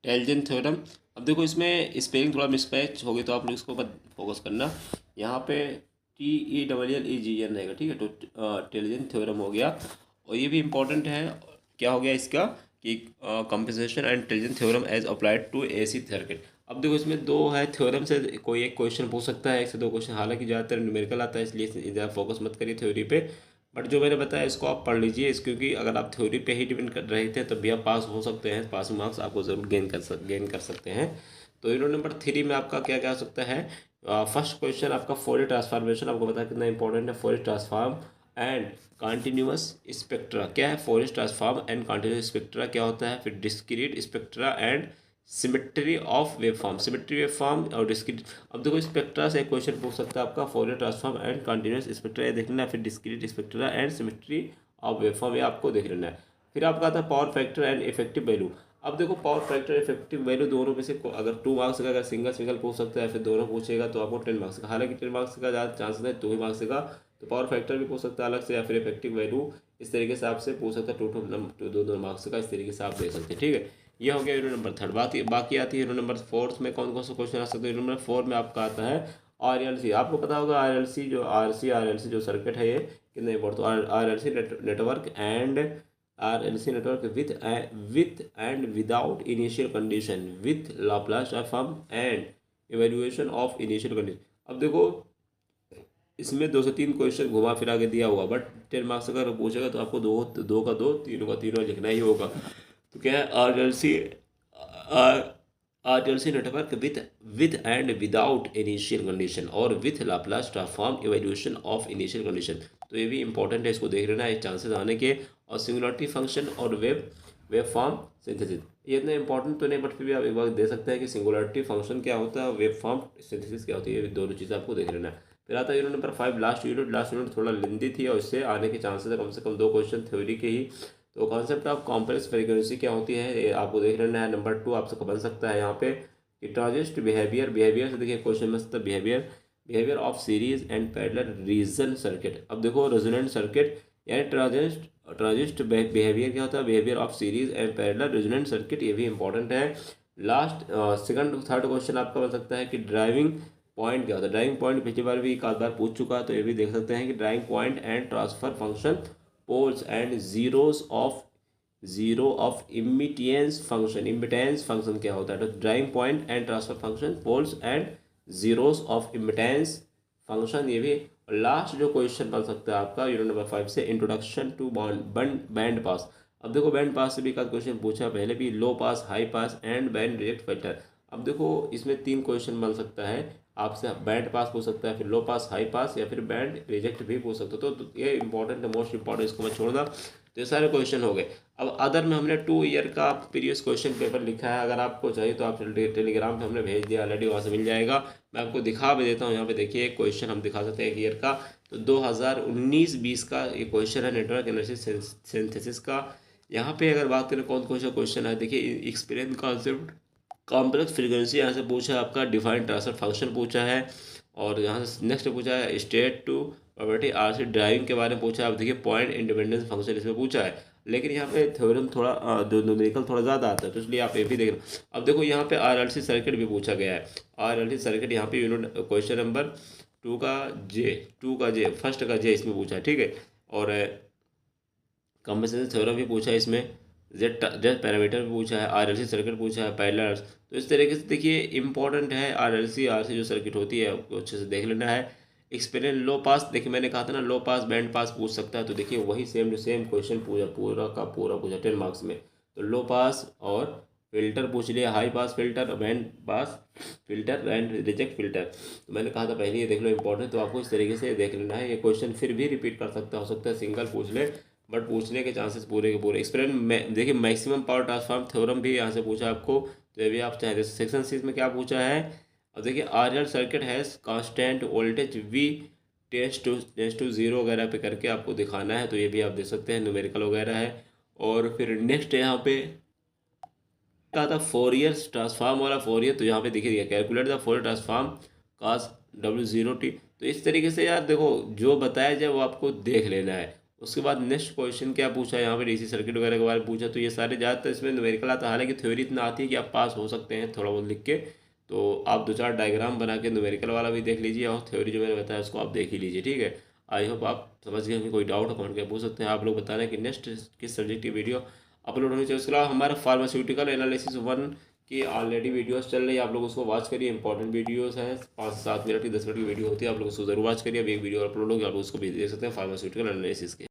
टेल्जेंट theorem. अब देखो इसमें स्पेलिंग थोड़ा मिसमैच होगी तो आप लोग इसको फोकस करना। यहाँ पे TELLEGN रहेगा, ठीक है। तो टेल्जेंट थ्योरम हो गया। और ये भी इम्पोर्टेंट है, क्या हो गया इसका कि compensation and Tellegen theorem as applied to AC circuit. अब देखो इसमें दो है थ्योरम से कोई एक क्वेश्चन पूछ सकता है, एक से दो क्वेश्चन, हालांकि ज़्यादातर न्यूमेरिकल आता है, इसलिए ज़्यादा फोकस मत करिए थ्योरी पे। बट जो मैंने बताया इसको आप पढ़ लीजिए इस, क्योंकि अगर आप थ्योरी पे ही डिपेंड कर रहे थे तब भी आप पास हो सकते हैं, पासिंग मार्क्स आपको ज़रूर गेन कर सकते हैं। तो यूनिट नंबर 3 में आपका क्या क्या हो सकता है। फर्स्ट क्वेश्चन आपका फोरियर ट्रांसफॉर्मेशन, आपको पता है कितना इंपॉर्टेंट है Fourier transform and continuous spectra. क्या है Fourier transform and continuous spectra क्या होता है, फिर discrete spectra and symmetry of wave form, symmetry wave form और डिस्क्रीट। अब देखो स्पेक्ट्रा से एक क्वेश्चन पूछ सकता है आपका Fourier transform and continuous spectra, ये देख लेना है। फिर discrete spectra and symmetry of wave form, ये आपको देख लेना है। फिर आपका आता है power factor and effective value. अब देखो पावर फैक्टर इफेक्टिव वैल्यू दोनों में से अगर 2 मार्क्स का अगर सिंगल सिंगल पूछ सकता है, फिर दोनों पूछेगा तो आपको 10 मार्क्स का, हालांकि 10 मार्क्स का ज़्यादा चांसेस है 2 ही मार्क्स का। तो पावर फैक्टर भी पूछ सकता है अलग से, या फिर इफेक्टिव वैल्यू इस तरीके से आपसे पूछ सकता है, दो मार्क्स का, इस तरीके से आप दे सकते हैं, ठीक है। ये हो गया यूनिट नंबर 3। बाकी आती है यूनिट नंबर 4 में कौन कौन सा क्वेश्चन आ सकते हैं। यूनिट नंबर 4 में आपका आता है RLC। आपको पता होगा RLC जो RLC जो सर्किट है ये कितना इंपॉर्टेंट। तो RLC network and RLC network with and without initial condition with Laplace transform and evaluation of initial condition. अब देखो इसमें 2 से 3 क्वेश्चन घुमा फिरा के दिया हुआ, बट 10 मार्क्स अगर पूछेगा तो आपको दो का दो, तीनों का तीनों लिखना ही होगा। तो क्या है RLC network with and without initial condition और with Laplace transform evaluation of initial condition. तो ये भी इंपॉर्टेंट है, इसको देख लेना है चांसेस आने के। और सिंगुलरिटी फंक्शन और वेव फॉर्म सिंथेसिस, ये इतना इंपॉर्टेंट तो नहीं, बट फिर भी आप एक बार दे सकते हैं कि सिंगुलरिटी फंक्शन क्या होता है, वेव फॉर्म सिंथेसिस क्या होती है, ये दोनों चीज़ें आपको देख लेना है। फिर आता है यूनिट नंबर 5 लास्ट यूनिट थोड़ा लेंदी थी और इससे आने के चांसेस है कम से कम 2 क्वेश्चन थ्योरी के ही। तो कॉन्सेप्ट ऑफ कॉम्प्लेक्स फ्रीक्वेंसी क्या होती है ये आपको देख लेना है। नंबर 2 आपसे बन सकता है यहाँ पे कि ट्रांजिस्ट बिहेवियर से देखिए क्वेश्चन में सकता है behaviour of series and parallel region circuit. अब देखो रेजोनेंट सर्किट यानी ट्रांजिस्ट बिहेवियर क्या होता है, behaviour of series and parallel resonant circuit, ये भी इंपॉर्टेंट है। लास्ट सेकंड थर्ड क्वेश्चन आपका बन सकता है कि ड्राइविंग पॉइंट क्या होता है। ड्राइविंग पॉइंट पिछली बार भी एक आध बार पूछ चुका है, तो ये भी देख सकते हैं कि driving point and transfer function poles and zero of immittance function क्या होता है। तो driving point and transfer function poles and zeros of immittance function, ये भी। लास्ट जो क्वेश्चन बन सकता है आपका यूनिट नंबर 5 से इंट्रोडक्शन टू बैंड पास। अब देखो बैंड पास से भी का क्वेश्चन पूछा पहले भी, low pass, high pass and band reject filter. अब देखो इसमें 3 क्वेश्चन बन सकता है आपसे, बैंड पास पूछ सकता है, फिर लो पास, हाई पास, या फिर बैंड रिजेक्ट भी पूछ सकते हो। तो ये इंपॉर्टेंट है, मोस्ट इंपॉर्टेंट, इसको मैं छोड़ दा। तो ये सारे क्वेश्चन हो गए। अब अदर में हमने 2 ईयर का प्रीवियस क्वेश्चन पेपर लिखा है, अगर आपको चाहिए तो आप टेलीग्राम पे हमने भेज दिया ऑलरेडी, वहाँ से मिल जाएगा। मैं आपको दिखा भी देता हूँ, यहाँ पे देखिए एक क्वेश्चन हम दिखा सकते हैं 1 ईयर का। तो 2019-20 का ये क्वेश्चन है नेटवर्क एनालिसिस सिंथेसिस का। यहाँ पे अगर बात करें कौन सा क्वेश्चन है, देखिए एक्सपीरियंस कॉन्सेप्ट कॉम्प्लेक्स फ्रीक्वेंसी, यहाँ से पूछा है आपका डिफाइन ट्रांसफर फंक्शन पूछा है। और यहाँ से नेक्स्ट पूछा है state to property RC driving के बारे में पूछा है। अब देखिए पॉइंट इंडिपेंडेंस फंक्शन इसमें पूछा है, लेकिन यहाँ पे थ्योरम थोड़ा न्यूमेरिकल थोड़ा ज़्यादा आता है, तो इसलिए आप ये भी देखना। अब देखो यहाँ पे RLC सर्किट भी पूछा गया है। RLC सर्किट यहाँ पे यूनिट क्वेश्चन नंबर 2 का जे फर्स्ट का जे इसमें पूछा है, ठीक है। और कंपनसेशन थ्योरम भी पूछा है इसमें, जेड पैरामीटर भी पूछा है, RLC सर्किट पूछा है, पैरेलल। तो इस तरीके से देखिए इंपॉर्टेंट है RLC RC जो सर्किट होती है आपको अच्छे से देख लेना है। एक्सपीरियंस लो पास, देखिए मैंने कहा था ना लो पास बैंड पास पूछ सकता है, तो देखिए वही सेम क्वेश्चन पूरा का पूरा पूछा 10 मार्क्स में। तो लो पास और फिल्टर पूछ लिया, high pass filter, band pass filter and reject filter. तो मैंने कहा था पहले ये देख लो इंपॉर्टेंट, तो आपको इस तरीके से देख लेना है। ये क्वेश्चन फिर भी रिपीट कर सकता हो सकता है सिंगल पूछ ले, बट पूछने के चांसेस पूरे के पूरे। एक्सपेरिमेंट में देखिए मैक्सिमम पावर ट्रांसफॉर्म थ्योरम भी यहाँ से पूछा आपको, तो ये भी आप चाहें। जैसे सेक्शन 6 में क्या पूछा है, अब देखिए RL circuit has constant voltage V tends to 0 वगैरह पे करके आपको दिखाना है, तो ये भी आप देख सकते हैं, न्यूमेरिकल वगैरह है। और फिर नेक्स्ट यहाँ पे कहा था फोरियर ट्रांसफॉर्म वाला फोरियर, तो यहाँ पे देखिए calculate the Fourier transform cos W0t। तो इस तरीके से यार देखो जो बताया जाए वो आपको देख लेना है, उसके बाद नेक्स्ट क्वेश्चन क्या पूछा है यहाँ पे, डीसी सर्किट वगैरह के बारे में पूछा। तो ये सारे ज़्यादातर इसमें न्यूमेरिकल आता है, हालांकि थ्योरी इतना आती है कि आप पास हो सकते हैं थोड़ा बहुत लिख के। तो आप 2-4 डायग्राम बना के न्यूमेरिकल वाला भी देख लीजिए, और थ्योरी जो मैंने बताया उसको आप देख ही लीजिए, ठीक है। आई होप आप समझ गए होंगे। कोई डाउट हो कमेंट करके पूछ सकते हैं। आप लोग बताना कि नेक्स्ट किस सब्जेक्ट की वीडियो अपलोड होनी चाहिए। उसके अलावा हमारा फार्मास्यूटिकल एनालिसिस 1 की ऑलरेडी वीडियोस चल रही है, आप लोग उसको वॉच करिए। इंपॉर्टेंट वीडियोस हैं, 5-7 मिनट की 10 मिनट की वीडियो होती है, आप लोग उसको जरूर वॉच करिए। अभी एक वीडियो अपलोड होगी, आप लोग उसको भी देख सकते हैं फार्मास्यूटिकल एनालिसिस के।